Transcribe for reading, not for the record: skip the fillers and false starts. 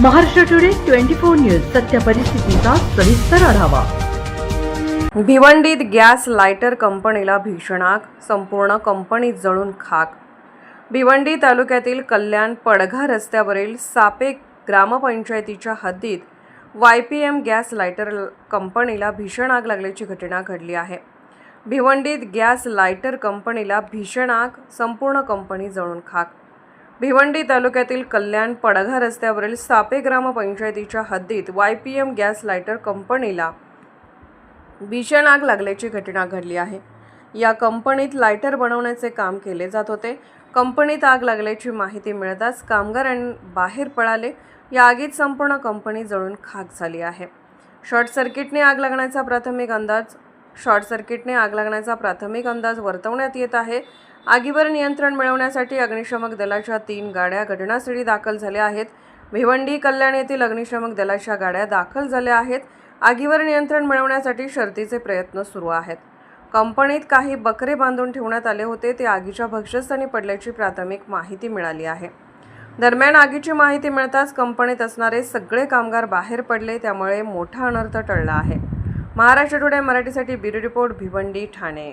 Maharashtra today 24 news सत्य परिस्थितीचा सविस्तर आढावा। भिवंडीत गॅस लायटर कंपनीला भीषण आग, संपूर्ण कंपनी जळून खाक। भिवंडी तालुक्यातील कल्याण पडघा रस्त्यावरील सापे ग्रामपंचायतीच्या हद्दीत YPM गॅस लायटर कंपनीला भीषण आग लागल्याची घटना घडली आहे। भिवंडीत गॅस लायटर कंपनीला भीषण आग, संपूर्ण कंपनी जळून खाक। भिवंडी तालुक्यातील कल्याण पडघा रस्त्यावरील सापे ग्रामपंचायतीच्या हद्दीत YPM गॅस लायटर कंपनीला भीषण आग लागल्याची घटना घडली आहे। या कंपनीत लायटर बनवण्याचे काम केले जात होते। कंपनीत आग लागल्याची माहिती मिळताच कामगार बाहेर पळाले। या आगीत संपूर्ण कंपनी जळून खाक झाली आहे। शॉर्ट सर्किटने आग लागण्याचा प्राथमिक अंदाज वर्तवण्यात येत आहे। आगीवर नियंत्रण मिळवण्यासाठी अग्निशमक दलाच्या 3 गाड्या घटनास्थळी दाखल झाल्या आहेत। भिवंडी कल्याण येथील अग्निशमक दलाच्या गाड्या दाखल झाल्या आहेत। आगीवर नियंत्रण मिळवण्यासाठी शर्थीचे प्रयत्न सुरू आहेत। कंपनीत काही बकरे बांधून ठेवण्यात आले होते, ते आगीच्या भक्ष्यस्थानी पडल्याची प्राथमिक माहिती मिळाली आहे। दरम्यान आगीची माहिती मिळताच कंपनीत असणारे सगळे कामगार बाहेर पडले, त्यामुळे मोठा अनर्थ टळला आहे। महाराष्ट्र टुडे मराठीसाठी ब्युरो रिपोर्ट, भिवंडी, ठाणे।